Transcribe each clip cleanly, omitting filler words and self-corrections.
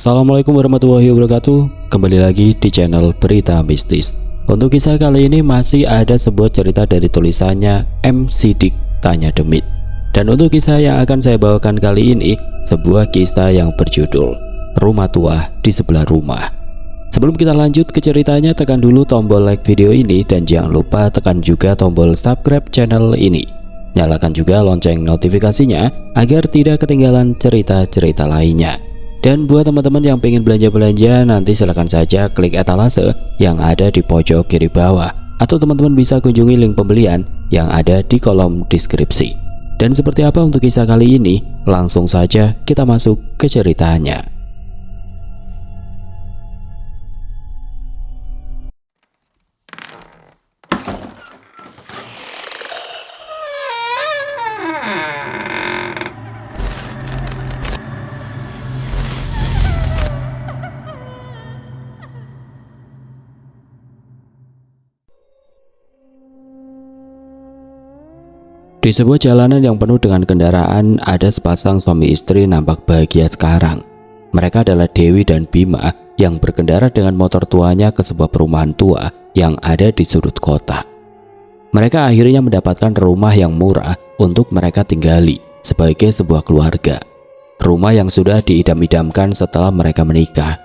Assalamualaikum warahmatullahi wabarakatuh. Kembali lagi di channel Berita Mistis. Untuk kisah kali ini masih ada sebuah cerita dari tulisannya M. Sidik Tanya Demit. Dan untuk kisah yang akan saya bawakan kali ini, sebuah kisah yang berjudul Rumah Tua di Sebelah Rumah. Sebelum kita lanjut ke ceritanya, tekan dulu tombol like video ini dan jangan lupa tekan juga tombol subscribe channel ini. Nyalakan juga lonceng notifikasinya agar tidak ketinggalan cerita-cerita lainnya. Dan buat teman-teman yang pengen belanja-belanja, nanti silahkan saja klik etalase yang ada di pojok kiri bawah, atau teman-teman bisa kunjungi link pembelian yang ada di kolom deskripsi. Dan seperti apa untuk kisah kali ini? Langsung saja kita masuk ke ceritanya. Di sebuah jalanan yang penuh dengan kendaraan, ada sepasang suami istri nampak bahagia sekarang. Mereka adalah Dewi dan Bima yang berkendara dengan motor tuanya ke sebuah perumahan tua yang ada di sudut kota. Mereka akhirnya mendapatkan rumah yang murah untuk mereka tinggali sebagai sebuah keluarga. Rumah yang sudah diidam-idamkan setelah mereka menikah.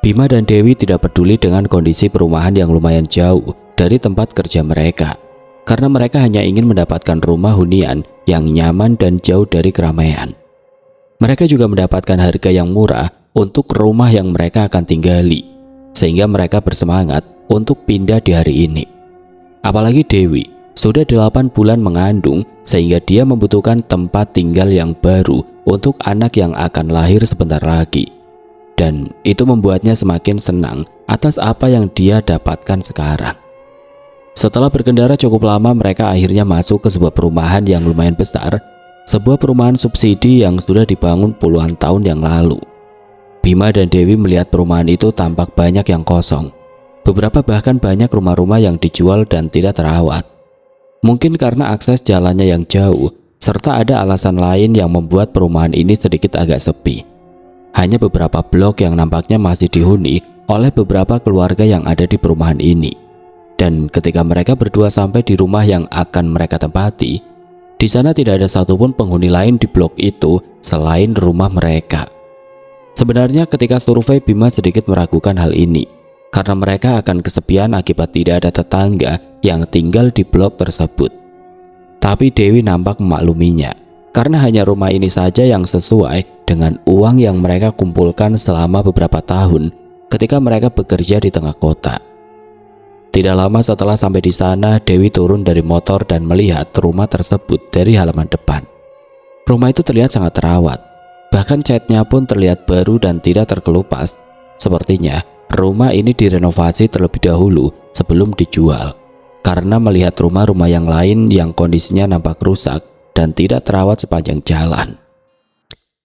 Bima dan Dewi tidak peduli dengan kondisi perumahan yang lumayan jauh dari tempat kerja mereka, karena mereka hanya ingin mendapatkan rumah hunian yang nyaman dan jauh dari keramaian. Mereka juga mendapatkan harga yang murah untuk rumah yang mereka akan tinggali, sehingga mereka bersemangat untuk pindah di hari ini. Apalagi Dewi sudah 8 bulan mengandung, sehingga dia membutuhkan tempat tinggal yang baru untuk anak yang akan lahir sebentar lagi. Dan itu membuatnya semakin senang atas apa yang dia dapatkan sekarang. Setelah berkendara cukup lama, mereka akhirnya masuk ke sebuah perumahan yang lumayan besar, sebuah perumahan subsidi yang sudah dibangun puluhan tahun yang lalu. Bima dan Dewi melihat perumahan itu tampak banyak yang kosong. Beberapa bahkan banyak rumah-rumah yang dijual dan tidak terawat. Mungkin karena akses jalannya yang jauh, serta ada alasan lain yang membuat perumahan ini sedikit agak sepi. Hanya beberapa blok yang nampaknya masih dihuni oleh beberapa keluarga yang ada di perumahan ini. Dan ketika mereka berdua sampai di rumah yang akan mereka tempati, di sana tidak ada satupun penghuni lain di blok itu selain rumah mereka. Sebenarnya ketika survei, Bima sedikit meragukan hal ini, karena mereka akan kesepian akibat tidak ada tetangga yang tinggal di blok tersebut. Tapi Dewi nampak memakluminya, karena hanya rumah ini saja yang sesuai dengan uang yang mereka kumpulkan selama beberapa tahun ketika mereka bekerja di tengah kota. Tidak lama setelah sampai di sana, Dewi turun dari motor dan melihat rumah tersebut dari halaman depan. Rumah itu terlihat sangat terawat, bahkan catnya pun terlihat baru dan tidak terkelupas. Sepertinya rumah ini direnovasi terlebih dahulu sebelum dijual, karena melihat rumah-rumah yang lain yang kondisinya nampak rusak dan tidak terawat sepanjang jalan.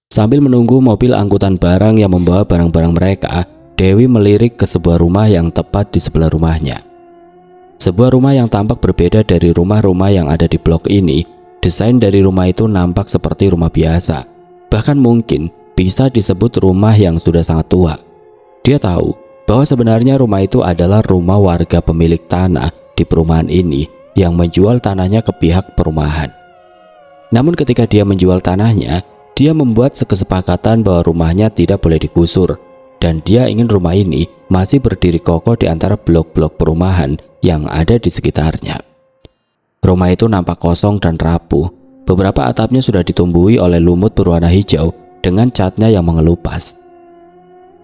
Sambil menunggu mobil angkutan barang yang membawa barang-barang mereka, Dewi melirik ke sebuah rumah yang tepat di sebelah rumahnya. Sebuah rumah yang tampak berbeda dari rumah-rumah yang ada di blok ini. Desain dari rumah itu nampak seperti rumah biasa, bahkan mungkin bisa disebut rumah yang sudah sangat tua. Dia tahu bahwa sebenarnya rumah itu adalah rumah warga pemilik tanah di perumahan ini yang menjual tanahnya ke pihak perumahan. Namun ketika dia menjual tanahnya, dia membuat kesepakatan bahwa rumahnya tidak boleh digusur, dan dia ingin rumah ini masih berdiri kokoh di antara blok-blok perumahan yang ada di sekitarnya. Rumah itu nampak kosong dan rapuh. Beberapa atapnya sudah ditumbuhi oleh lumut berwarna hijau dengan catnya yang mengelupas.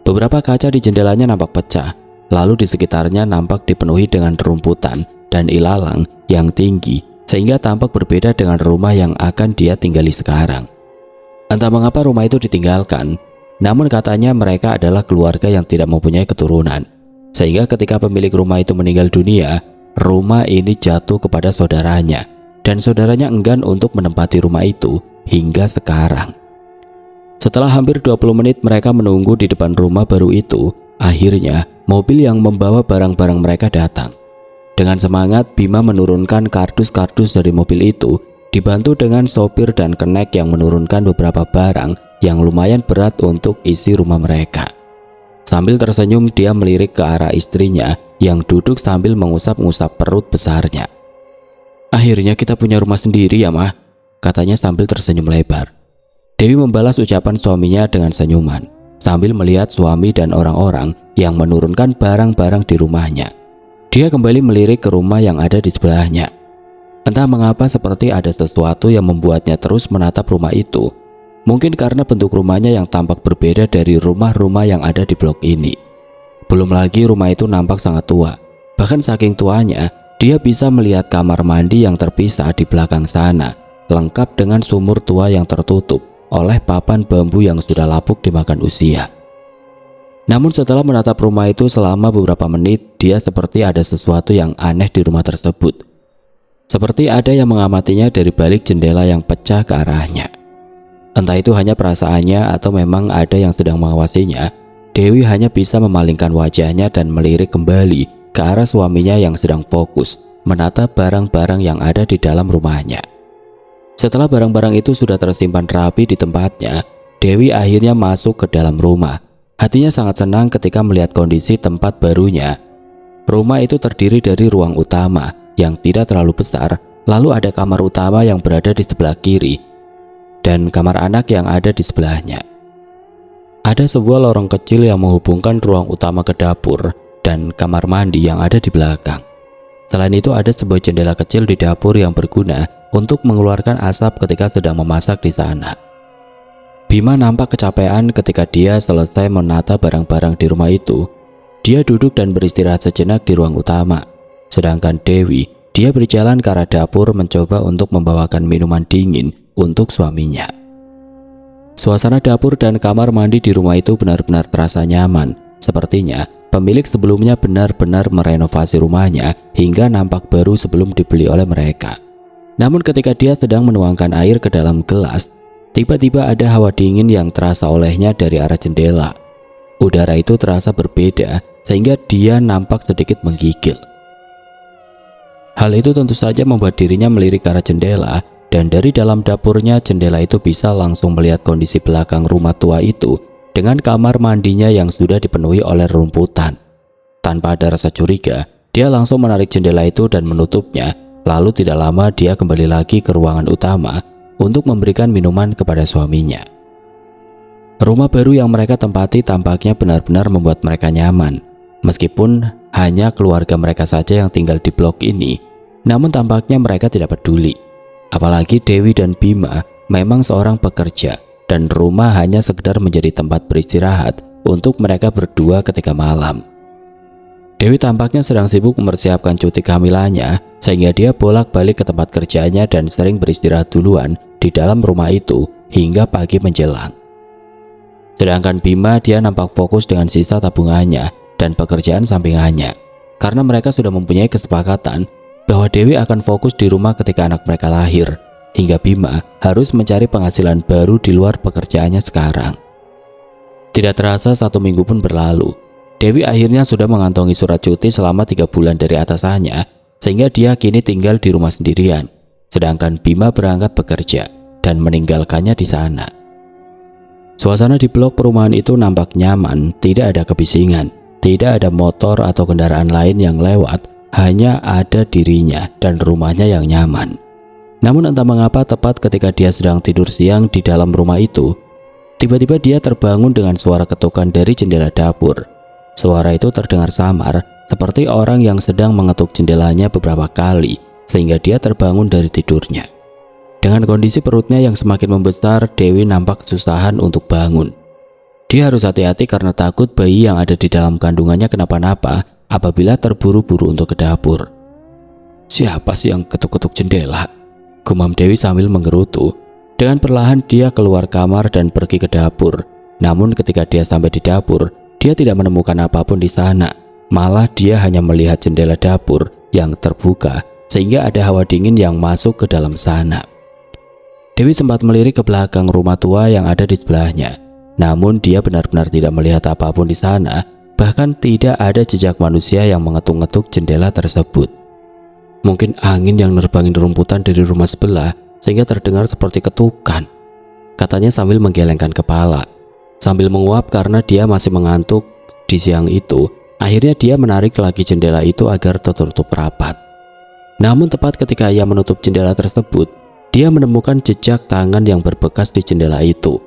Beberapa kaca di jendelanya nampak pecah, lalu di sekitarnya nampak dipenuhi dengan rumputan dan ilalang yang tinggi, sehingga tampak berbeda dengan rumah yang akan dia tinggali sekarang. Entah mengapa rumah itu ditinggalkan, namun katanya mereka adalah keluarga yang tidak mempunyai keturunan, sehingga ketika pemilik rumah itu meninggal dunia, rumah ini jatuh kepada saudaranya, dan saudaranya enggan untuk menempati rumah itu hingga sekarang. Setelah hampir 20 menit mereka menunggu di depan rumah baru itu, akhirnya mobil yang membawa barang-barang mereka datang. Dengan semangat, Bima menurunkan kardus-kardus dari mobil itu, dibantu dengan sopir dan kenek yang menurunkan beberapa barang yang lumayan berat untuk isi rumah mereka. Sambil tersenyum, dia melirik ke arah istrinya yang duduk sambil mengusap-ngusap perut besarnya. "Akhirnya kita punya rumah sendiri ya, Mah," katanya sambil tersenyum lebar. Dewi membalas ucapan suaminya dengan senyuman, sambil melihat suami dan orang-orang yang menurunkan barang-barang di rumahnya. Dia kembali melirik ke rumah yang ada di sebelahnya. Entah mengapa seperti ada sesuatu yang membuatnya terus menatap rumah itu. Mungkin karena bentuk rumahnya yang tampak berbeda dari rumah-rumah yang ada di blok ini. Belum lagi rumah itu nampak sangat tua. Bahkan saking tuanya, dia bisa melihat kamar mandi yang terpisah di belakang sana, lengkap dengan sumur tua yang tertutup oleh papan bambu yang sudah lapuk dimakan usia. Namun setelah menatap rumah itu selama beberapa menit, dia seperti ada sesuatu yang aneh di rumah tersebut. Seperti ada yang mengamatinya dari balik jendela yang pecah ke arahnya. Entah itu hanya perasaannya atau memang ada yang sedang mengawasinya, Dewi hanya bisa memalingkan wajahnya dan melirik kembali ke arah suaminya yang sedang fokus menatap barang-barang yang ada di dalam rumahnya. Setelah barang-barang itu sudah tersimpan rapi di tempatnya, Dewi akhirnya masuk ke dalam rumah. Hatinya sangat senang ketika melihat kondisi tempat barunya. Rumah itu terdiri dari ruang utama yang tidak terlalu besar, lalu ada kamar utama yang berada di sebelah kiri, dan kamar anak yang ada di sebelahnya. Ada sebuah lorong kecil yang menghubungkan ruang utama ke dapur dan kamar mandi yang ada di belakang. Selain itu ada sebuah jendela kecil di dapur yang berguna untuk mengeluarkan asap ketika sedang memasak di sana. Bima nampak kecapean ketika dia selesai menata barang-barang di rumah itu. Dia duduk dan beristirahat sejenak di ruang utama. Sedangkan Dewi, dia berjalan ke arah dapur mencoba untuk membawakan minuman dingin untuk suaminya. Suasana dapur dan kamar mandi di rumah itu benar-benar terasa nyaman. Sepertinya pemilik sebelumnya benar-benar merenovasi rumahnya hingga nampak baru sebelum dibeli oleh mereka. Namun ketika dia sedang menuangkan air ke dalam gelas, tiba-tiba ada hawa dingin yang terasa olehnya dari arah jendela. Udara itu terasa berbeda sehingga dia nampak sedikit menggigil. Hal itu tentu saja membuat dirinya melirik ke arah jendela, dan dari dalam dapurnya jendela itu bisa langsung melihat kondisi belakang rumah tua itu dengan kamar mandinya yang sudah dipenuhi oleh rumputan. Tanpa ada rasa curiga, dia langsung menarik jendela itu dan menutupnya. Lalu tidak lama dia kembali lagi ke ruangan utama untuk memberikan minuman kepada suaminya. Rumah baru yang mereka tempati tampaknya benar-benar membuat mereka nyaman. Meskipun hanya keluarga mereka saja yang tinggal di blok ini, namun tampaknya mereka tidak peduli. Apalagi Dewi dan Bima memang seorang pekerja dan rumah hanya sekedar menjadi tempat beristirahat untuk mereka berdua ketika malam. Dewi tampaknya sedang sibuk mempersiapkan cuti kehamilannya, sehingga dia bolak-balik ke tempat kerjanya dan sering beristirahat duluan di dalam rumah itu hingga pagi menjelang. Sedangkan Bima, dia nampak fokus dengan sisa tabungannya dan pekerjaan sampingannya, karena mereka sudah mempunyai kesepakatan bahwa Dewi akan fokus di rumah ketika anak mereka lahir, hingga Bima harus mencari penghasilan baru di luar pekerjaannya sekarang. Tidak terasa 1 minggu pun berlalu. Dewi akhirnya sudah mengantongi surat cuti selama 3 bulan dari atasannya, sehingga dia kini tinggal di rumah sendirian. Sedangkan Bima berangkat bekerja dan meninggalkannya di sana. Suasana di blok perumahan itu nampak nyaman, tidak ada kebisingan, tidak ada motor atau kendaraan lain yang lewat, hanya ada dirinya dan rumahnya yang nyaman. Namun entah mengapa tepat ketika dia sedang tidur siang di dalam rumah itu, tiba-tiba dia terbangun dengan suara ketukan dari jendela dapur. Suara itu terdengar samar, seperti orang yang sedang mengetuk jendelanya beberapa kali, sehingga dia terbangun dari tidurnya. Dengan kondisi perutnya yang semakin membesar, Dewi nampak kesusahan untuk bangun. Dia harus hati-hati karena takut bayi yang ada di dalam kandungannya kenapa-napa apabila terburu-buru untuk ke dapur. "Siapa sih yang ketuk-ketuk jendela?" gumam Dewi sambil menggerutu. Dengan perlahan dia keluar kamar dan pergi ke dapur. Namun ketika dia sampai di dapur, dia tidak menemukan apapun di sana. Malah dia hanya melihat jendela dapur yang terbuka, sehingga ada hawa dingin yang masuk ke dalam sana. Dewi sempat melirik ke belakang rumah tua yang ada di sebelahnya. Namun dia benar-benar tidak melihat apapun di sana. Bahkan tidak ada jejak manusia yang mengetuk-ngetuk jendela tersebut. Mungkin angin yang nerbangin rumputan dari rumah sebelah sehingga terdengar seperti ketukan. katanya sambil menggelengkan kepala. Sambil menguap karena dia masih mengantuk di siang itu, akhirnya dia menarik lagi jendela itu agar tertutup rapat. Namun tepat ketika ia menutup jendela tersebut, dia menemukan jejak tangan yang berbekas di jendela itu.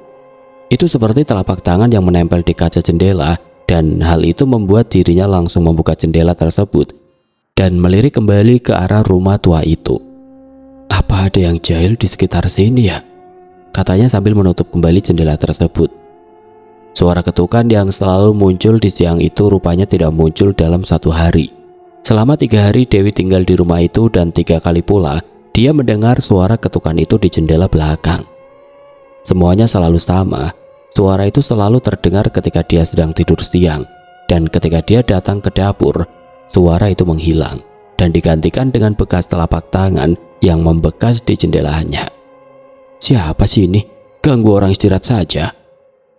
Itu seperti telapak tangan yang menempel di kaca jendela, dan hal itu membuat dirinya langsung membuka jendela tersebut dan melirik kembali ke arah rumah tua itu. "Apa ada yang jahil di sekitar sini ya?" katanya sambil menutup kembali jendela tersebut. Suara ketukan yang selalu muncul di siang itu rupanya tidak muncul dalam satu hari. Selama 3 hari Dewi tinggal di rumah itu, dan 3 kali pula dia mendengar suara ketukan itu di jendela belakang. Semuanya selalu sama. Suara itu selalu terdengar ketika dia sedang tidur siang, dan ketika dia datang ke dapur, suara itu menghilang dan digantikan dengan bekas telapak tangan yang membekas di jendelanya. "Siapa sih ini? Ganggu orang istirahat saja,"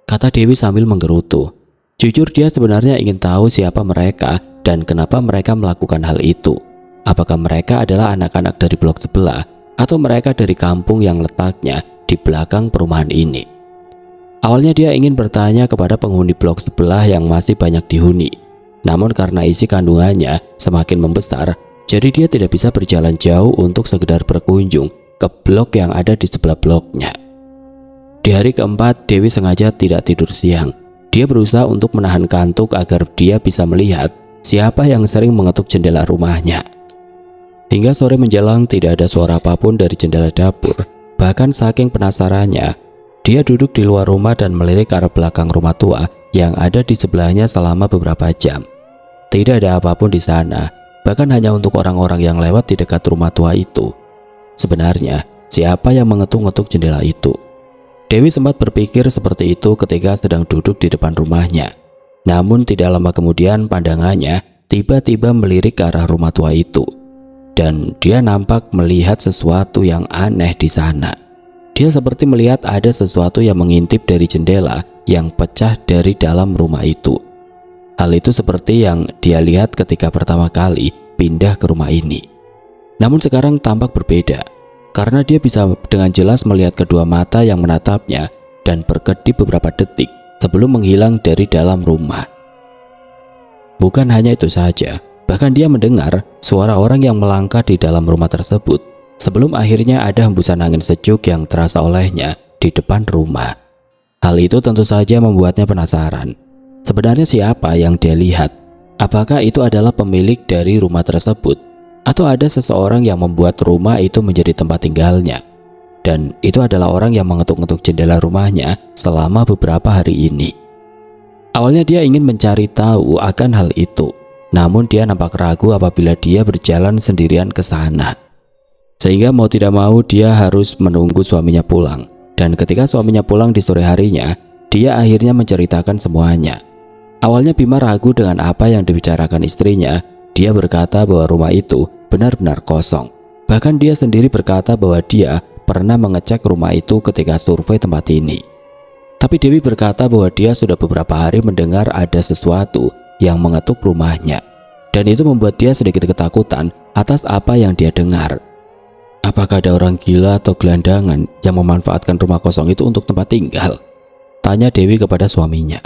kata Dewi sambil menggerutu. Jujur dia sebenarnya ingin tahu siapa mereka dan kenapa mereka melakukan hal itu. Apakah mereka adalah anak-anak dari blok sebelah atau mereka dari kampung yang letaknya di belakang perumahan ini. Awalnya dia ingin bertanya kepada penghuni blok sebelah yang masih banyak dihuni. Namun karena isi kandungannya semakin membesar, jadi dia tidak bisa berjalan jauh untuk sekedar berkunjung ke blok yang ada di sebelah bloknya. Di hari keempat, Dewi sengaja tidak tidur siang. Dia berusaha untuk menahan kantuk agar dia bisa melihat siapa yang sering mengetuk jendela rumahnya. Hingga sore menjelang tidak ada suara apapun dari jendela dapur. Bahkan saking penasarannya, dia duduk di luar rumah dan melirik ke arah belakang rumah tua yang ada di sebelahnya selama beberapa jam. Tidak ada apapun di sana, bahkan hanya untuk orang-orang yang lewat di dekat rumah tua itu. Sebenarnya, siapa yang mengetuk-ngetuk jendela itu? Dewi sempat berpikir seperti itu ketika sedang duduk di depan rumahnya. Namun tidak lama kemudian pandangannya tiba-tiba melirik ke arah rumah tua itu. Dan dia nampak melihat sesuatu yang aneh di sana. Dia seperti melihat ada sesuatu yang mengintip dari jendela yang pecah dari dalam rumah itu. Hal itu seperti yang dia lihat ketika pertama kali pindah ke rumah ini. Namun sekarang tampak berbeda, karena dia bisa dengan jelas melihat kedua mata yang menatapnya dan berkedip beberapa detik sebelum menghilang dari dalam rumah. Bukan hanya itu saja, bahkan dia mendengar suara orang yang melangkah di dalam rumah tersebut sebelum akhirnya ada hembusan angin sejuk yang terasa olehnya di depan rumah. Hal itu tentu saja membuatnya penasaran. Sebenarnya siapa yang dia lihat? Apakah itu adalah pemilik dari rumah tersebut? Atau ada seseorang yang membuat rumah itu menjadi tempat tinggalnya? Dan itu adalah orang yang mengetuk-ngetuk jendela rumahnya selama beberapa hari ini. Awalnya dia ingin mencari tahu akan hal itu, namun dia nampak ragu apabila dia berjalan sendirian ke sana. Sehingga mau tidak mau dia harus menunggu suaminya pulang. Dan ketika suaminya pulang di sore harinya, dia akhirnya menceritakan semuanya. Awalnya Bima ragu dengan apa yang dibicarakan istrinya. Dia berkata bahwa rumah itu benar-benar kosong. Bahkan dia sendiri berkata bahwa dia pernah mengecek rumah itu ketika survei tempat ini. Tapi Dewi berkata bahwa dia sudah beberapa hari mendengar ada sesuatu yang mengetuk rumahnya. Dan itu membuat dia sedikit ketakutan atas apa yang dia dengar. Apakah ada orang gila atau gelandangan yang memanfaatkan rumah kosong itu untuk tempat tinggal? Tanya Dewi kepada suaminya.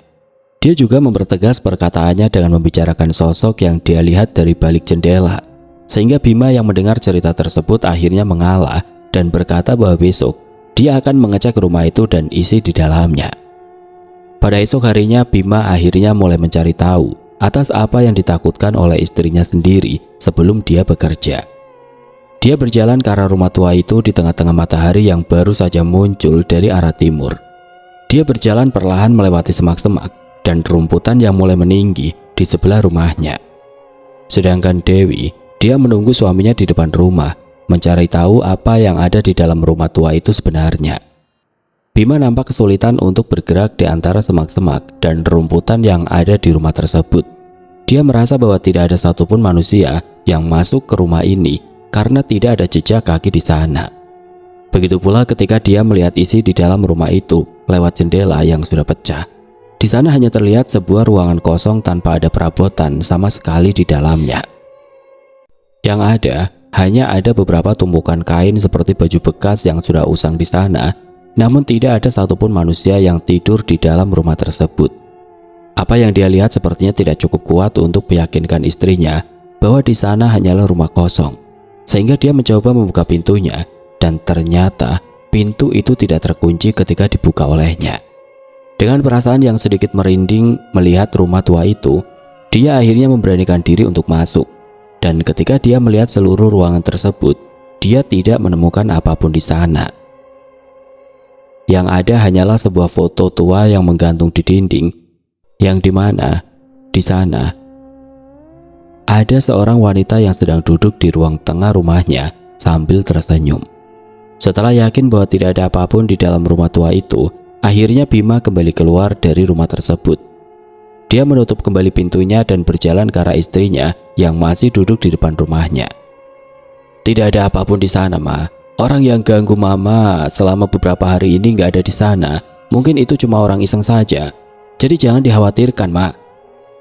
Dia juga mempertegas perkataannya dengan membicarakan sosok yang dia lihat dari balik jendela. Sehingga Bima yang mendengar cerita tersebut akhirnya mengalah dan berkata bahwa besok dia akan mengecek rumah itu dan isi di dalamnya. Pada esok harinya Bima akhirnya mulai mencari tahu atas apa yang ditakutkan oleh istrinya sendiri sebelum dia bekerja. Dia berjalan ke arah rumah tua itu di tengah-tengah matahari yang baru saja muncul dari arah timur. Dia berjalan perlahan melewati semak-semak dan rumputan yang mulai meninggi di sebelah rumahnya. Sedangkan Dewi, dia menunggu suaminya di depan rumah, mencari tahu apa yang ada di dalam rumah tua itu sebenarnya. Bima nampak kesulitan untuk bergerak di antara semak-semak dan rumputan yang ada di rumah tersebut. Dia merasa bahwa tidak ada satupun manusia yang masuk ke rumah ini karena tidak ada jejak kaki di sana. Begitu pula ketika dia melihat isi di dalam rumah itu lewat jendela yang sudah pecah. Di sana hanya terlihat sebuah ruangan kosong tanpa ada perabotan sama sekali di dalamnya. Yang ada hanya ada beberapa tumpukan kain seperti baju bekas yang sudah usang di sana, namun tidak ada satupun manusia yang tidur di dalam rumah tersebut. Apa yang dia lihat sepertinya tidak cukup kuat untuk meyakinkan istrinya bahwa di sana hanyalah rumah kosong. Sehingga dia mencoba membuka pintunya, dan ternyata pintu itu tidak terkunci ketika dibuka olehnya. Dengan perasaan yang sedikit merinding melihat rumah tua itu, dia akhirnya memberanikan diri untuk masuk. Dan ketika dia melihat seluruh ruangan tersebut, dia tidak menemukan apapun di sana. Yang ada hanyalah sebuah foto tua yang menggantung di dinding, yang dimana di sana ada seorang wanita yang sedang duduk di ruang tengah rumahnya sambil tersenyum. Setelah yakin bahwa tidak ada apapun di dalam rumah tua itu, akhirnya Bima kembali keluar dari rumah tersebut. Dia menutup kembali pintunya dan berjalan ke arah istrinya yang masih duduk di depan rumahnya. Tidak ada apapun di sana, Ma. Orang yang ganggu Mama selama beberapa hari ini nggak ada di sana. Mungkin itu cuma orang iseng saja. Jadi jangan dikhawatirkan, Ma,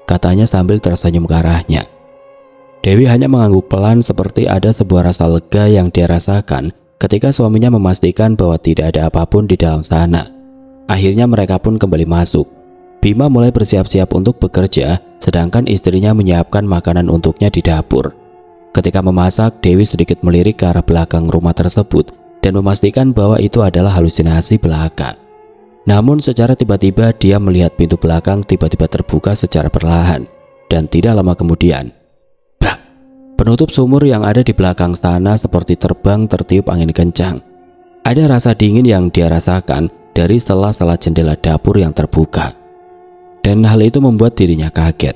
katanya sambil tersenyum ke arahnya. Dewi hanya mengangguk pelan seperti ada sebuah rasa lega yang dia rasakan ketika suaminya memastikan bahwa tidak ada apapun di dalam sana. Akhirnya mereka pun kembali masuk. Bima mulai bersiap-siap untuk bekerja, sedangkan istrinya menyiapkan makanan untuknya di dapur. Ketika memasak, Dewi sedikit melirik ke arah belakang rumah tersebut dan memastikan bahwa itu adalah halusinasi belaka. Namun secara tiba-tiba dia melihat pintu belakang tiba-tiba terbuka secara perlahan, dan tidak lama kemudian, brak, penutup sumur yang ada di belakang sana seperti terbang tertiup angin kencang. Ada rasa dingin yang dia rasakan dari sela-sela jendela dapur yang terbuka. Dan hal itu membuat dirinya kaget.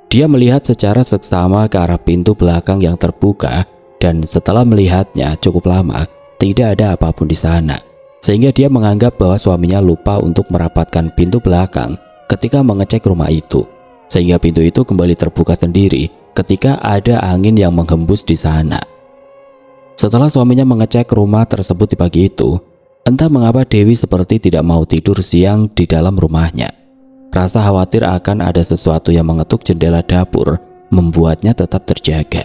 Dia melihat secara seksama ke arah pintu belakang yang terbuka, dan setelah melihatnya cukup lama, tidak ada apapun di sana. Sehingga dia menganggap bahwa suaminya lupa untuk merapatkan pintu belakang ketika mengecek rumah itu. Sehingga pintu itu kembali terbuka sendiri ketika ada angin yang menghembus di sana. Setelah suaminya mengecek rumah tersebut di pagi itu, entah mengapa Dewi seperti tidak mau tidur siang di dalam rumahnya. Rasa khawatir akan ada sesuatu yang mengetuk jendela dapur membuatnya tetap terjaga.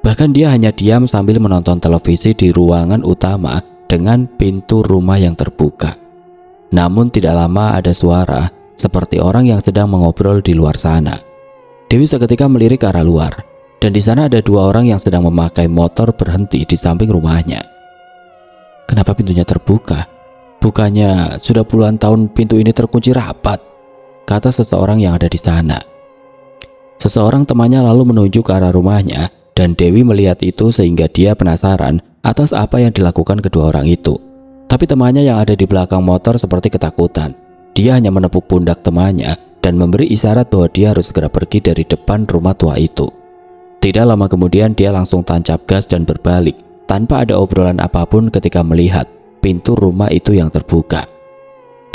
Bahkan dia hanya diam sambil menonton televisi di ruangan utama dengan pintu rumah yang terbuka. Namun tidak lama ada suara seperti orang yang sedang mengobrol di luar sana. Dewi seketika melirik ke arah luar, dan di sana ada dua orang yang sedang memakai motor berhenti di samping rumahnya. Kenapa pintunya terbuka? Bukannya sudah puluhan tahun pintu ini terkunci rapat? Kata seseorang yang ada di sana. Seseorang temannya lalu menunjuk ke arah rumahnya, dan Dewi melihat itu sehingga dia penasaran atas apa yang dilakukan kedua orang itu. Tapi temannya yang ada di belakang motor seperti ketakutan. Dia hanya menepuk pundak temannya dan memberi isyarat bahwa dia harus segera pergi dari depan rumah tua itu. Tidak lama kemudian dia langsung tancap gas dan berbalik tanpa ada obrolan apapun ketika melihat pintu rumah itu yang terbuka.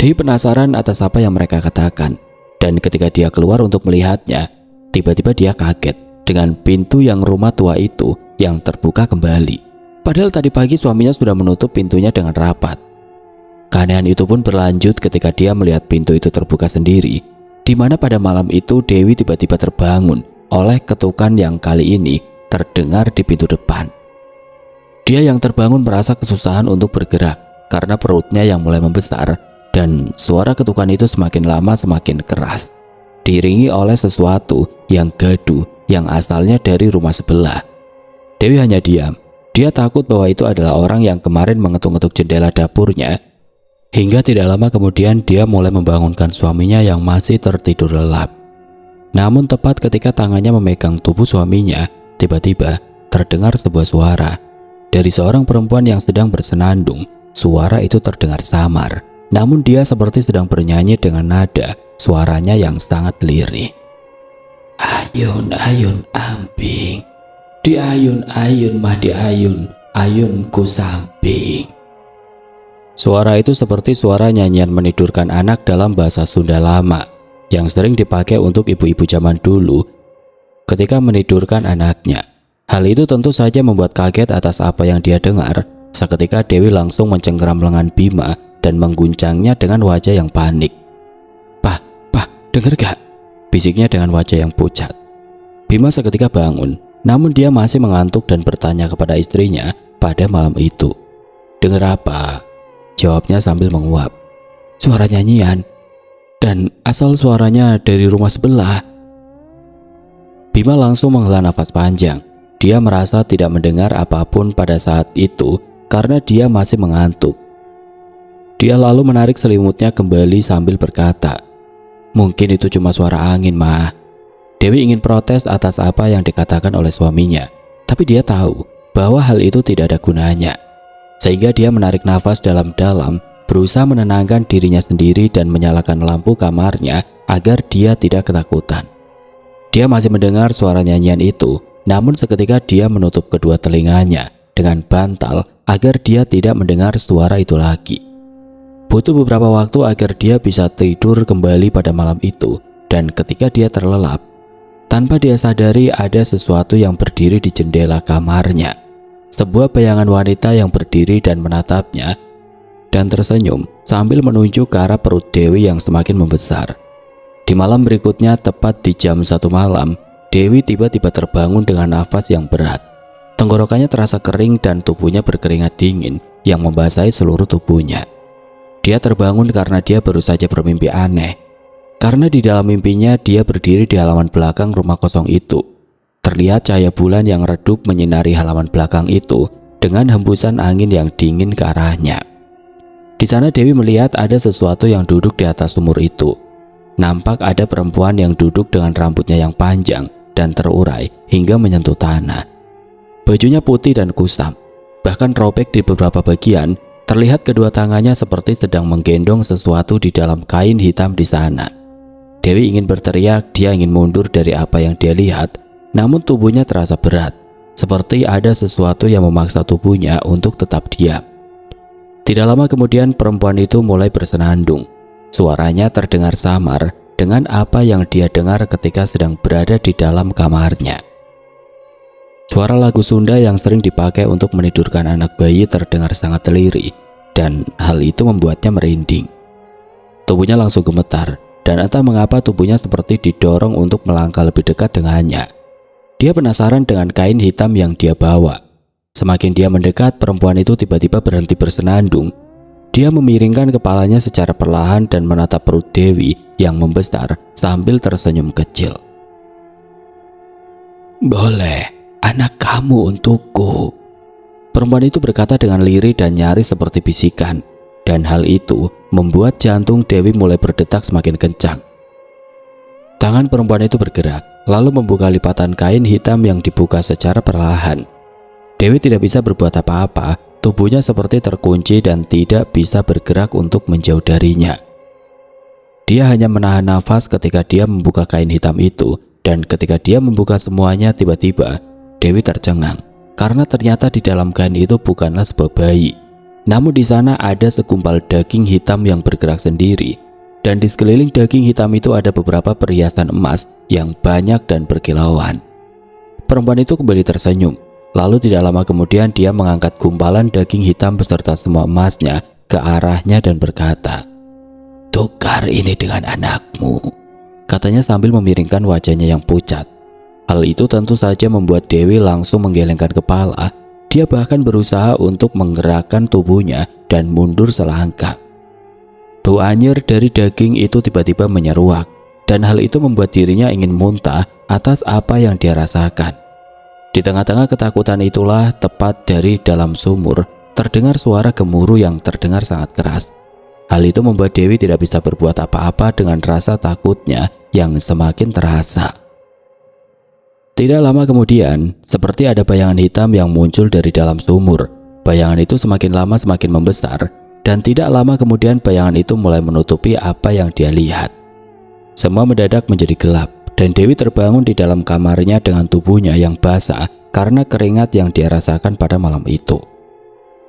Dewi penasaran atas apa yang mereka katakan, dan ketika dia keluar untuk melihatnya, tiba-tiba dia kaget dengan pintu yang rumah tua itu yang terbuka kembali. Padahal tadi pagi suaminya sudah menutup pintunya dengan rapat. Keanehan itu pun berlanjut ketika dia melihat pintu itu terbuka sendiri, di mana pada malam itu Dewi tiba-tiba terbangun oleh ketukan yang kali ini terdengar di pintu depan. Dia yang terbangun merasa kesusahan untuk bergerak karena perutnya yang mulai membesar, dan suara ketukan itu semakin lama semakin keras, diiringi oleh sesuatu yang gaduh yang asalnya dari rumah sebelah. Dewi hanya diam. Dia takut bahwa itu adalah orang yang kemarin mengetuk-ngetuk jendela dapurnya. Hingga tidak lama kemudian dia mulai membangunkan suaminya yang masih tertidur lelap. Namun tepat ketika tangannya memegang tubuh suaminya, tiba-tiba terdengar sebuah suara dari seorang perempuan yang sedang bersenandung. Suara itu terdengar samar, namun dia seperti sedang bernyanyi dengan nada suaranya yang sangat lirih. Ayun-ayun amping, di ayun-ayun mah di ayun ku samping. Suara itu seperti suara nyanyian menidurkan anak dalam bahasa Sunda lama yang sering dipakai untuk ibu-ibu zaman dulu ketika menidurkan anaknya. Hal itu tentu saja membuat kaget atas apa yang dia dengar. Seketika Dewi langsung mencengkeram lengan Bima dan mengguncangnya dengan wajah yang panik. Pah, denger gak? Bisiknya dengan wajah yang pucat. Bima seketika bangun, namun dia masih mengantuk dan bertanya kepada istrinya pada malam itu. Dengar apa? jawabnya sambil menguap. Suara nyanyian. Dan asal suaranya dari rumah sebelah. Bima langsung menghela nafas panjang. Dia merasa tidak mendengar apapun pada saat itu karena dia masih mengantuk. Dia lalu menarik selimutnya kembali sambil berkata, "Mungkin itu cuma suara angin, Ma." Dewi ingin protes atas apa yang dikatakan oleh suaminya, tapi dia tahu bahwa hal itu tidak ada gunanya. Sehingga dia menarik nafas dalam-dalam, berusaha menenangkan dirinya sendiri dan menyalakan lampu kamarnya agar dia tidak ketakutan. Dia masih mendengar suara nyanyian itu, namun seketika dia menutup kedua telinganya dengan bantal agar dia tidak mendengar suara itu lagi. Butuh beberapa waktu agar dia bisa tidur kembali pada malam itu, dan ketika dia terlelap, tanpa dia sadari ada sesuatu yang berdiri di jendela kamarnya. Sebuah bayangan wanita yang berdiri dan menatapnya dan tersenyum sambil menunjuk ke arah perut Dewi yang semakin membesar. Di malam berikutnya, tepat di jam 1 malam, Dewi tiba-tiba terbangun dengan nafas yang berat. Tenggorokannya terasa kering dan tubuhnya berkeringat dingin yang membasahi seluruh tubuhnya. Dia terbangun karena dia baru saja bermimpi aneh. Karena di dalam mimpinya dia berdiri di halaman belakang rumah kosong itu. Terlihat cahaya bulan yang redup menyinari halaman belakang itu dengan hembusan angin yang dingin ke arahnya. Di sana Dewi melihat ada sesuatu yang duduk di atas sumur itu. Nampak ada perempuan yang duduk dengan rambutnya yang panjang dan terurai hingga menyentuh tanah. Bajunya putih dan kusam, bahkan robek di beberapa bagian. Terlihat kedua tangannya seperti sedang menggendong sesuatu di dalam kain hitam di sana. Dewi ingin berteriak, dia ingin mundur dari apa yang dia lihat, namun tubuhnya terasa berat, seperti ada sesuatu yang memaksa tubuhnya untuk tetap diam. Tidak lama kemudian perempuan itu mulai bersenandung. Suaranya terdengar samar dengan apa yang dia dengar ketika sedang berada di dalam kamarnya. Suara lagu Sunda yang sering dipakai untuk menidurkan anak bayi terdengar sangat lirik, dan hal itu membuatnya merinding. Tubuhnya langsung gemetar, dan entah mengapa tubuhnya seperti didorong untuk melangkah lebih dekat dengannya. Dia penasaran dengan kain hitam yang dia bawa. Semakin dia mendekat, perempuan itu tiba-tiba berhenti bersenandung. Dia memiringkan kepalanya secara perlahan dan menatap perut Dewi yang membesar sambil tersenyum kecil. "Boleh, anak kamu untukku." Perempuan itu berkata dengan lirih dan nyaris seperti bisikan, dan hal itu membuat jantung Dewi mulai berdetak semakin kencang. Tangan perempuan itu bergerak, lalu membuka lipatan kain hitam yang dibuka secara perlahan. Dewi tidak bisa berbuat apa-apa, tubuhnya seperti terkunci dan tidak bisa bergerak untuk menjauh darinya. Dia hanya menahan nafas ketika dia membuka kain hitam itu, dan ketika dia membuka semuanya, tiba-tiba Dewi tercengang karena ternyata di dalam kain itu bukanlah sebuah bayi, namun di sana ada segumpal daging hitam yang bergerak sendiri, dan di sekeliling daging hitam itu ada beberapa perhiasan emas yang banyak dan berkilauan. Perempuan itu kembali tersenyum. Lalu tidak lama kemudian dia mengangkat gumpalan daging hitam beserta semua emasnya ke arahnya dan berkata, "Tukar ini dengan anakmu," katanya sambil memiringkan wajahnya yang pucat. Hal itu tentu saja membuat Dewi langsung menggelengkan kepala. Dia bahkan berusaha untuk menggerakkan tubuhnya dan mundur selangkah. Bau anyir dari daging itu tiba-tiba menyeruak, dan hal itu membuat dirinya ingin muntah atas apa yang dia rasakan. Di tengah-tengah ketakutan itulah, tepat dari dalam sumur, terdengar suara gemuruh yang terdengar sangat keras. Hal itu membuat Dewi tidak bisa berbuat apa-apa dengan rasa takutnya yang semakin terasa. Tidak lama kemudian, seperti ada bayangan hitam yang muncul dari dalam sumur. Bayangan itu semakin lama semakin membesar, dan tidak lama kemudian bayangan itu mulai menutupi apa yang dia lihat. Semua mendadak menjadi gelap. Dan Dewi terbangun di dalam kamarnya dengan tubuhnya yang basah karena keringat yang dia rasakan pada malam itu.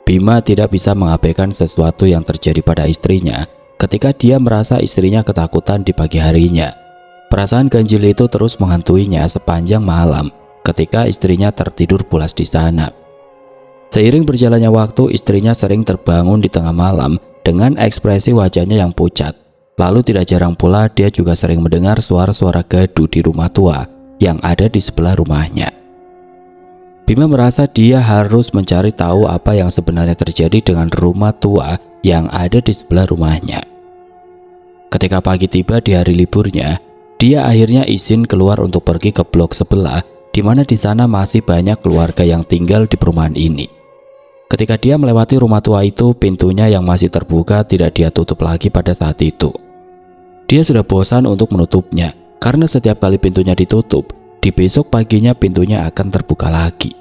Bima tidak bisa mengabaikan sesuatu yang terjadi pada istrinya ketika dia merasa istrinya ketakutan di pagi harinya. Perasaan ganjil itu terus menghantuinya sepanjang malam ketika istrinya tertidur pulas di sana. Seiring berjalannya waktu, istrinya sering terbangun di tengah malam dengan ekspresi wajahnya yang pucat. Lalu tidak jarang pula dia juga sering mendengar suara-suara gaduh di rumah tua yang ada di sebelah rumahnya. Bima merasa dia harus mencari tahu apa yang sebenarnya terjadi dengan rumah tua yang ada di sebelah rumahnya. Ketika pagi tiba di hari liburnya, dia akhirnya izin keluar untuk pergi ke blok sebelah, di mana di sana masih banyak keluarga yang tinggal di perumahan ini. Ketika dia melewati rumah tua itu, pintunya yang masih terbuka tidak dia tutup lagi pada saat itu. Dia sudah bosan untuk menutupnya, karena setiap kali pintunya ditutup, di besok paginya pintunya akan terbuka lagi.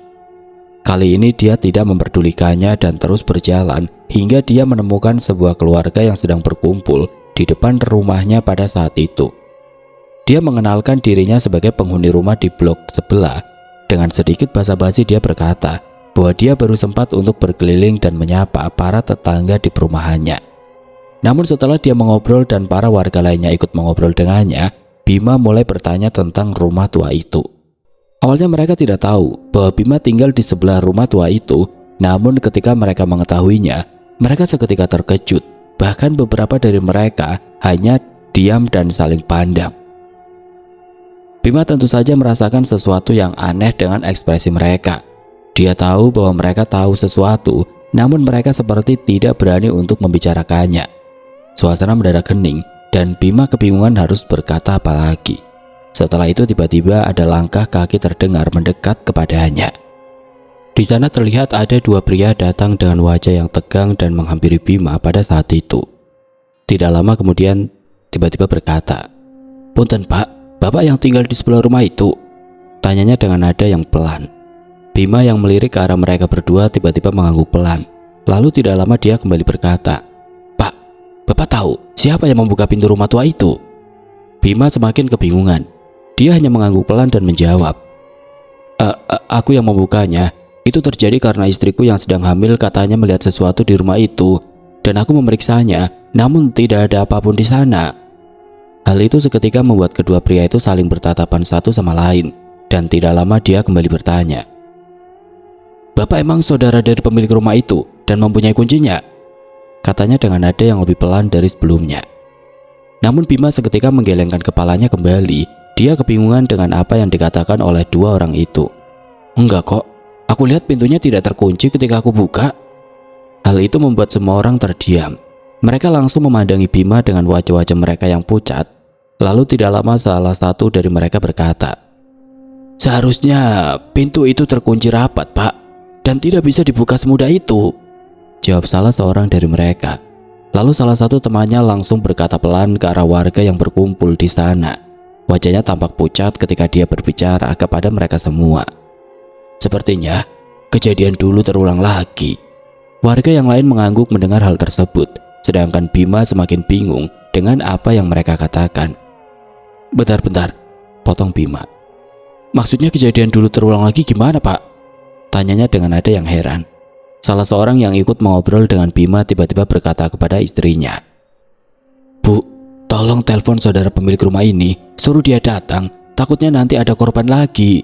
Kali ini dia tidak memperdulikannya dan terus berjalan hingga dia menemukan sebuah keluarga yang sedang berkumpul di depan rumahnya pada saat itu. Dia mengenalkan dirinya sebagai penghuni rumah di blok sebelah. Dengan sedikit basa-basi dia berkata bahwa dia baru sempat untuk berkeliling dan menyapa para tetangga di perumahannya. Namun setelah dia mengobrol dan para warga lainnya ikut mengobrol dengannya, Bima mulai bertanya tentang rumah tua itu. Awalnya mereka tidak tahu bahwa Bima tinggal di sebelah rumah tua itu, namun ketika mereka mengetahuinya, mereka seketika terkejut. Bahkan beberapa dari mereka hanya diam dan saling pandang. Bima tentu saja merasakan sesuatu yang aneh dengan ekspresi mereka. Dia tahu bahwa mereka tahu sesuatu, namun mereka seperti tidak berani untuk membicarakannya. Suasana mendadak hening dan Bima kebingungan harus berkata apa lagi. Setelah itu tiba-tiba ada langkah kaki terdengar mendekat kepadanya. Di sana terlihat ada dua pria datang dengan wajah yang tegang dan menghampiri Bima pada saat itu. Tidak lama kemudian tiba-tiba berkata, "Punten Pak, Bapak yang tinggal di sebelah rumah itu?" Tanyanya dengan nada yang pelan. Bima yang melirik ke arah mereka berdua tiba-tiba mengangguk pelan. Lalu tidak lama dia kembali berkata, "Pak, Bapak tahu siapa yang membuka pintu rumah tua itu?" Bima semakin kebingungan. Dia hanya mengangguk pelan dan menjawab, Aku yang membukanya. Itu terjadi karena istriku yang sedang hamil katanya melihat sesuatu di rumah itu. Dan aku memeriksanya, namun tidak ada apapun di sana." Hal itu seketika membuat kedua pria itu saling bertatapan satu sama lain. Dan tidak lama dia kembali bertanya, "Bapak emang saudara dari pemilik rumah itu dan mempunyai kuncinya?" Katanya dengan nada yang lebih pelan dari sebelumnya. Namun Bima seketika menggelengkan kepalanya kembali. Dia kebingungan dengan apa yang dikatakan oleh dua orang itu. "Enggak kok, aku lihat pintunya tidak terkunci ketika aku buka." Hal itu membuat semua orang terdiam. Mereka langsung memandangi Bima dengan wajah-wajah mereka yang pucat. Lalu tidak lama salah satu dari mereka berkata, "Seharusnya pintu itu terkunci rapat, Pak, dan tidak bisa dibuka semudah itu," jawab salah seorang dari mereka. Lalu salah satu temannya langsung berkata pelan ke arah warga yang berkumpul di sana. Wajahnya tampak pucat ketika dia berbicara kepada mereka semua. "Sepertinya kejadian dulu terulang lagi." Warga yang lain mengangguk mendengar hal tersebut. Sedangkan Bima semakin bingung dengan apa yang mereka katakan. Bentar, potong Bima. "Maksudnya kejadian dulu terulang lagi gimana, Pak?" Tanyanya dengan nada yang heran. Salah seorang yang ikut mengobrol dengan Bima tiba-tiba berkata kepada istrinya, "Bu, tolong telepon saudara pemilik rumah ini, suruh dia datang, takutnya nanti ada korban lagi,"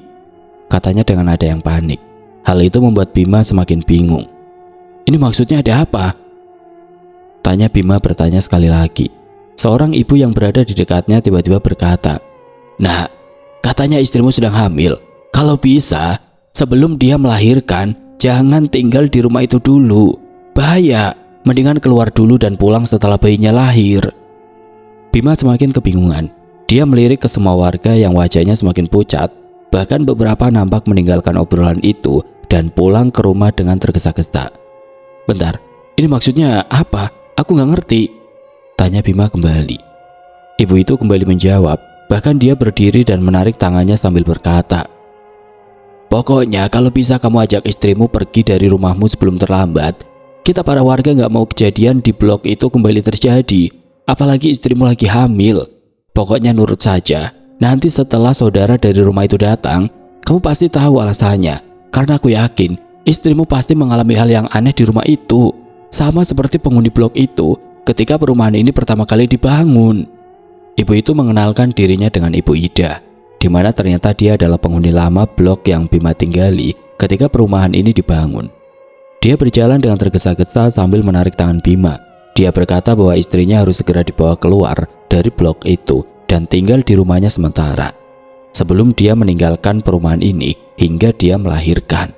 katanya dengan nada yang panik. Hal itu membuat Bima semakin bingung. "Ini maksudnya ada apa?" Tanya Bima bertanya sekali lagi. Seorang ibu yang berada di dekatnya tiba-tiba berkata, "Nah, katanya istrimu sedang hamil. Kalau bisa, sebelum dia melahirkan, jangan tinggal di rumah itu dulu. Bahaya, mendingan keluar dulu dan pulang setelah bayinya lahir." Bima semakin kebingungan. Dia melirik ke semua warga yang wajahnya semakin pucat. Bahkan beberapa nampak meninggalkan obrolan itu dan pulang ke rumah dengan tergesa-gesa. "Bentar, ini maksudnya apa? Aku nggak ngerti," tanya Bima kembali. Ibu itu kembali menjawab. Bahkan dia berdiri dan menarik tangannya sambil berkata, "Pokoknya kalau bisa kamu ajak istrimu pergi dari rumahmu sebelum terlambat. Kita para warga nggak mau kejadian di blok itu kembali terjadi. Apalagi istrimu lagi hamil. Pokoknya nurut saja. Nanti setelah saudara dari rumah itu datang, kamu pasti tahu alasannya. Karena aku yakin istrimu pasti mengalami hal yang aneh di rumah itu. Sama seperti penghuni blok itu ketika perumahan ini pertama kali dibangun." Ibu itu mengenalkan dirinya dengan Ibu Ida, di mana ternyata dia adalah penghuni lama blok yang Bima tinggali ketika perumahan ini dibangun. Dia berjalan dengan tergesa-gesa sambil menarik tangan Bima. Dia berkata bahwa istrinya harus segera dibawa keluar dari blok itu dan tinggal di rumahnya sementara, sebelum dia meninggalkan perumahan ini hingga dia melahirkan.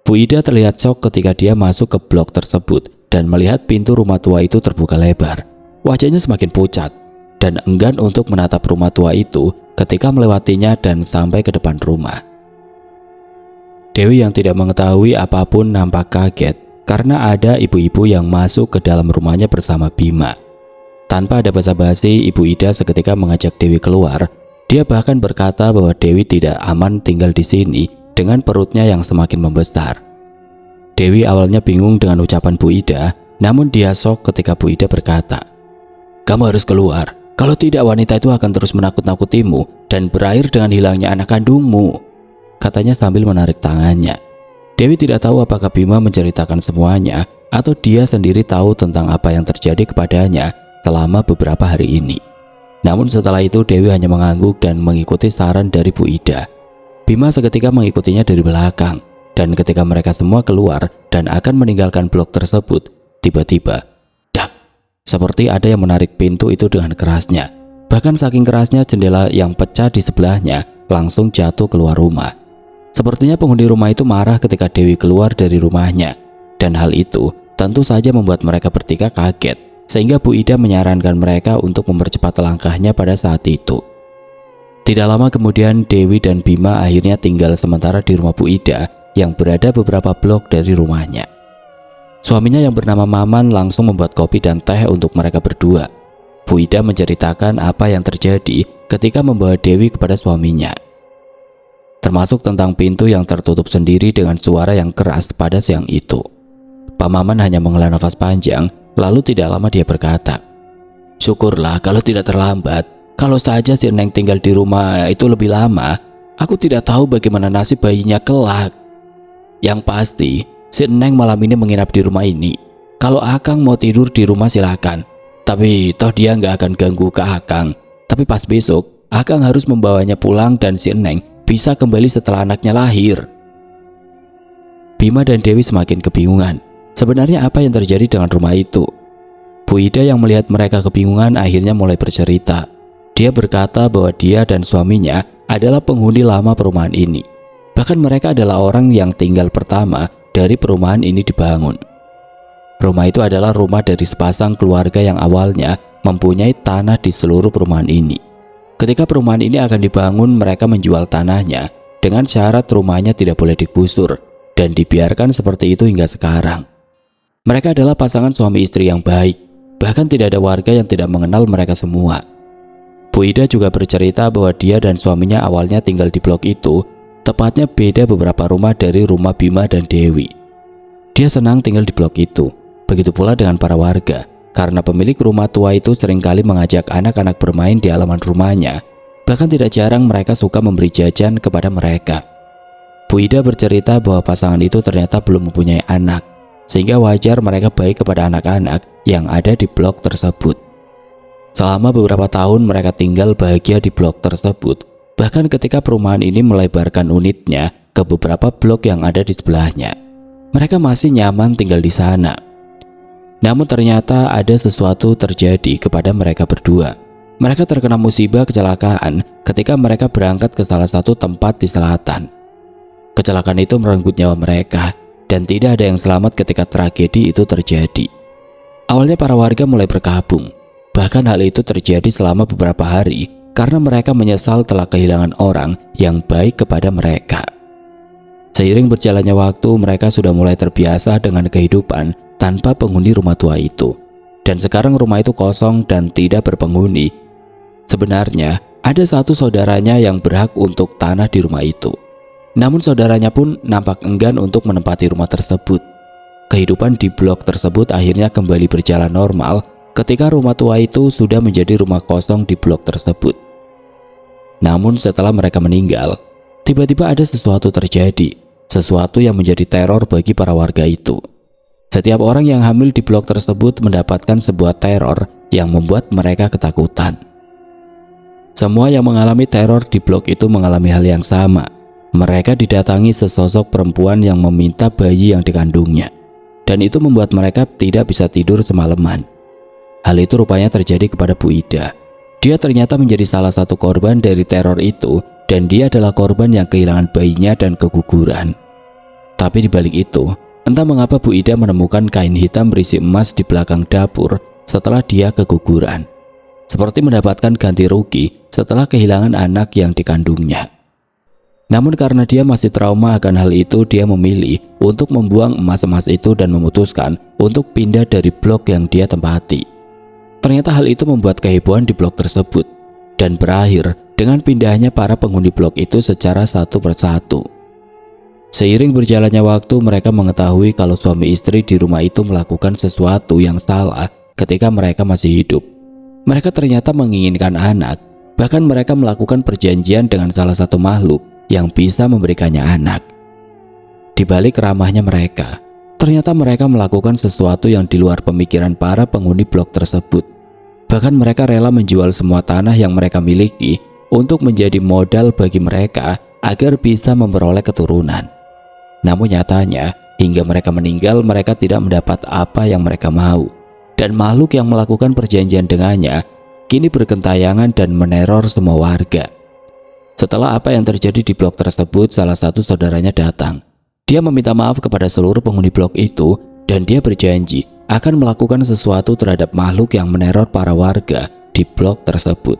Bu Ida terlihat shock ketika dia masuk ke blok tersebut dan melihat pintu rumah tua itu terbuka lebar. Wajahnya semakin pucat dan enggan untuk menatap rumah tua itu ketika melewatinya dan sampai ke depan rumah. Dewi yang tidak mengetahui apapun nampak kaget karena ada ibu-ibu yang masuk ke dalam rumahnya bersama Bima. Tanpa ada basa-basi, Ibu Ida seketika mengajak Dewi keluar. Dia bahkan berkata bahwa Dewi tidak aman tinggal di sini dengan perutnya yang semakin membesar. Dewi awalnya bingung dengan ucapan Bu Ida, namun dia shock ketika Bu Ida berkata, "Kamu harus keluar, kalau tidak wanita itu akan terus menakut-nakutimu dan berakhir dengan hilangnya anak kandungmu," katanya sambil menarik tangannya. Dewi tidak tahu apakah Bima menceritakan semuanya atau dia sendiri tahu tentang apa yang terjadi kepadanya selama beberapa hari ini. Namun setelah itu Dewi hanya mengangguk dan mengikuti saran dari Bu Ida. Bima seketika mengikutinya dari belakang, dan ketika mereka semua keluar dan akan meninggalkan blok tersebut, tiba-tiba, dak, seperti ada yang menarik pintu itu dengan kerasnya. Bahkan saking kerasnya jendela yang pecah di sebelahnya langsung jatuh keluar rumah. Sepertinya penghuni rumah itu marah ketika Dewi keluar dari rumahnya, dan hal itu tentu saja membuat mereka bertiga kaget, sehingga Bu Ida menyarankan mereka untuk mempercepat langkahnya pada saat itu. Tidak lama kemudian Dewi dan Bima akhirnya tinggal sementara di rumah Bu Ida yang berada beberapa blok dari rumahnya. Suaminya yang bernama Maman langsung membuat kopi dan teh untuk mereka berdua. Bu Ida menceritakan apa yang terjadi ketika membawa Dewi kepada suaminya, termasuk tentang pintu yang tertutup sendiri dengan suara yang keras pada siang itu. Pak Maman hanya menghela nafas panjang, lalu tidak lama dia berkata, "Syukurlah kalau tidak terlambat. Kalau saja si Neng tinggal di rumah itu lebih lama, aku tidak tahu bagaimana nasib bayinya kelak. Yang pasti, si Neng malam ini menginap di rumah ini. Kalau Akang mau tidur di rumah silakan. Tapi toh dia nggak akan ganggu ke Akang. Tapi pas besok, Akang harus membawanya pulang dan si Neng bisa kembali setelah anaknya lahir." Bima dan Dewi semakin kebingungan. Sebenarnya apa yang terjadi dengan rumah itu? Bu Ida yang melihat mereka kebingungan akhirnya mulai bercerita. Dia berkata bahwa dia dan suaminya adalah penghuni lama perumahan ini. Bahkan mereka adalah orang yang tinggal pertama dari perumahan ini dibangun. Rumah itu adalah rumah dari sepasang keluarga yang awalnya mempunyai tanah di seluruh perumahan ini. Ketika perumahan ini akan dibangun, mereka menjual tanahnya dengan syarat rumahnya tidak boleh digusur dan dibiarkan seperti itu hingga sekarang. Mereka adalah pasangan suami istri yang baik, bahkan tidak ada warga yang tidak mengenal mereka semua. Bu Ida juga bercerita bahwa dia dan suaminya awalnya tinggal di blok itu, tepatnya beda beberapa rumah dari rumah Bima dan Dewi. Dia senang tinggal di blok itu, begitu pula dengan para warga, karena pemilik rumah tua itu seringkali mengajak anak-anak bermain di halaman rumahnya. Bahkan tidak jarang mereka suka memberi jajan kepada mereka. Bu Ida bercerita bahwa pasangan itu ternyata belum mempunyai anak, sehingga wajar mereka baik kepada anak-anak yang ada di blok tersebut. Selama beberapa tahun mereka tinggal bahagia di blok tersebut. Bahkan ketika perumahan ini melebarkan unitnya ke beberapa blok yang ada di sebelahnya, mereka masih nyaman tinggal di sana. Namun ternyata ada sesuatu terjadi kepada mereka berdua. Mereka terkena musibah kecelakaan ketika mereka berangkat ke salah satu tempat di selatan. Kecelakaan itu merenggut nyawa mereka dan tidak ada yang selamat ketika tragedi itu terjadi. Awalnya para warga mulai berkabung. Bahkan hal itu terjadi selama beberapa hari karena mereka menyesal telah kehilangan orang yang baik kepada mereka. Seiring berjalannya waktu, mereka sudah mulai terbiasa dengan kehidupan tanpa penghuni rumah tua itu. Dan sekarang rumah itu kosong dan tidak berpenghuni. Sebenarnya ada satu saudaranya yang berhak untuk tanah di rumah itu. Namun saudaranya pun nampak enggan untuk menempati rumah tersebut. Kehidupan di blok tersebut akhirnya kembali berjalan normal ketika rumah tua itu sudah menjadi rumah kosong di blok tersebut. Namun setelah mereka meninggal, tiba-tiba ada sesuatu terjadi. Sesuatu yang menjadi teror bagi para warga itu. Setiap orang yang hamil di blok tersebut mendapatkan sebuah teror yang membuat mereka ketakutan. Semua yang mengalami teror di blok itu mengalami hal yang sama. Mereka didatangi sesosok perempuan yang meminta bayi yang dikandungnya. Dan itu membuat mereka tidak bisa tidur semalaman. Hal itu rupanya terjadi kepada Bu Ida. Dia ternyata menjadi salah satu korban dari teror itu, dan dia adalah korban yang kehilangan bayinya dan keguguran. Tapi di balik itu, Entah mengapa Bu Ida menemukan kain hitam berisi emas di belakang dapur setelah dia keguguran. Seperti mendapatkan ganti rugi setelah kehilangan anak yang dikandungnya. Namun karena dia masih trauma akan hal itu, dia memilih untuk membuang emas-emas itu dan memutuskan untuk pindah dari blok yang dia tempati. Ternyata hal itu membuat kehebohan di blok tersebut dan berakhir dengan pindahnya para penghuni blok itu secara satu persatu. Seiring berjalannya waktu, mereka mengetahui kalau suami istri di rumah itu melakukan sesuatu yang salah ketika mereka masih hidup. Mereka ternyata menginginkan anak, bahkan mereka melakukan perjanjian dengan salah satu makhluk yang bisa memberikannya anak. Di balik ramahnya mereka, ternyata mereka melakukan sesuatu yang di luar pemikiran para penghuni blok tersebut. Bahkan mereka rela menjual semua tanah yang mereka miliki untuk menjadi modal bagi mereka agar bisa memperoleh keturunan. Namun nyatanya, hingga mereka meninggal, mereka tidak mendapat apa yang mereka mau. Dan makhluk yang melakukan perjanjian dengannya kini bergentayangan dan meneror semua warga. Setelah apa yang terjadi di blok tersebut, salah satu saudaranya datang. Dia meminta maaf kepada seluruh penghuni blok itu dan dia berjanji akan melakukan sesuatu terhadap makhluk yang meneror para warga di blok tersebut.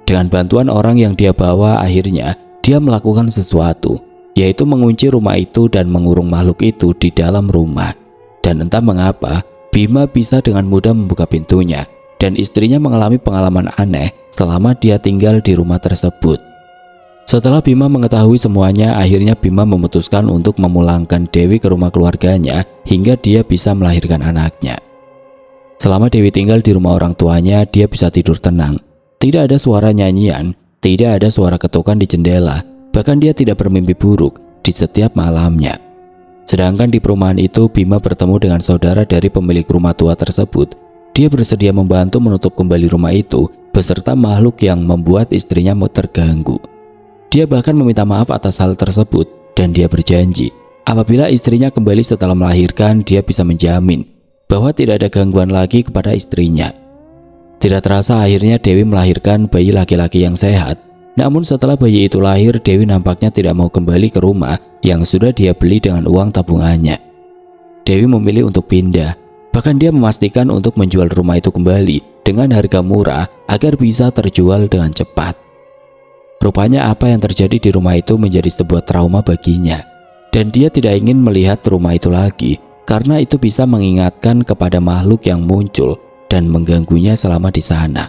Dengan bantuan orang yang dia bawa, akhirnya dia melakukan sesuatu, yaitu mengunci rumah itu dan mengurung makhluk itu di dalam rumah. Dan entah mengapa, Bima bisa dengan mudah membuka pintunya dan istrinya mengalami pengalaman aneh selama dia tinggal di rumah tersebut. Setelah Bima mengetahui semuanya, akhirnya Bima memutuskan untuk memulangkan Dewi ke rumah keluarganya hingga dia bisa melahirkan anaknya. Selama Dewi tinggal di rumah orang tuanya, dia bisa tidur tenang. Tidak ada suara nyanyian, tidak ada suara ketukan di jendela, bahkan dia tidak bermimpi buruk di setiap malamnya. Sedangkan di perumahan itu, Bima bertemu dengan saudara dari pemilik rumah tua tersebut. Dia bersedia membantu menutup kembali rumah itu beserta makhluk yang membuat istrinya terganggu. Dia bahkan meminta maaf atas hal tersebut dan dia berjanji apabila istrinya kembali setelah melahirkan, dia bisa menjamin bahwa tidak ada gangguan lagi kepada istrinya. Tidak terasa akhirnya Dewi melahirkan bayi laki-laki yang sehat. Namun setelah bayi itu lahir, Dewi nampaknya tidak mau kembali ke rumah yang sudah dia beli dengan uang tabungannya. Dewi memilih untuk pindah. Bahkan dia memastikan untuk menjual rumah itu kembali dengan harga murah agar bisa terjual dengan cepat. Rupanya apa yang terjadi di rumah itu menjadi sebuah trauma baginya. Dan dia tidak ingin melihat rumah itu lagi karena itu bisa mengingatkan kepada makhluk yang muncul dan mengganggunya selama di sana.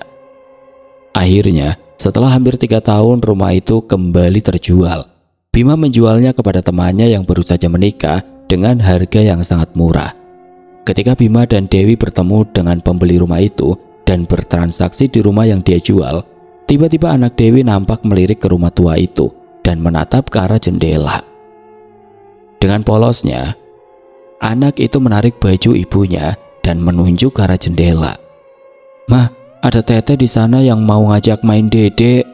Akhirnya, setelah hampir 3 tahun rumah itu kembali terjual. Bima menjualnya kepada temannya yang baru saja menikah dengan harga yang sangat murah. Ketika Bima dan Dewi bertemu dengan pembeli rumah itu dan bertransaksi di rumah yang dia jual, tiba-tiba anak Dewi nampak melirik ke rumah tua itu dan menatap ke arah jendela. Dengan polosnya, anak itu menarik baju ibunya dan menunjuk ke arah jendela. "Mah, ada Tete di sana yang mau ngajak main Dedek,"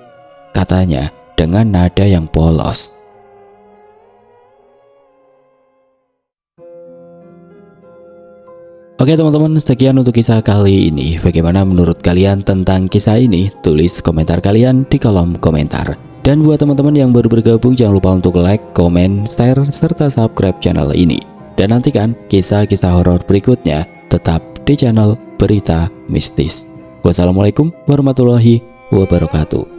katanya dengan nada yang polos. Oke teman-teman, sekian untuk kisah kali ini. Bagaimana menurut kalian tentang kisah ini? Tulis komentar kalian di kolom komentar. Dan buat teman-teman yang baru bergabung, jangan lupa untuk like, komen, share, serta subscribe channel ini. Dan nantikan kisah-kisah horor berikutnya tetap di channel Berita Mistis. Wassalamualaikum warahmatullahi wabarakatuh.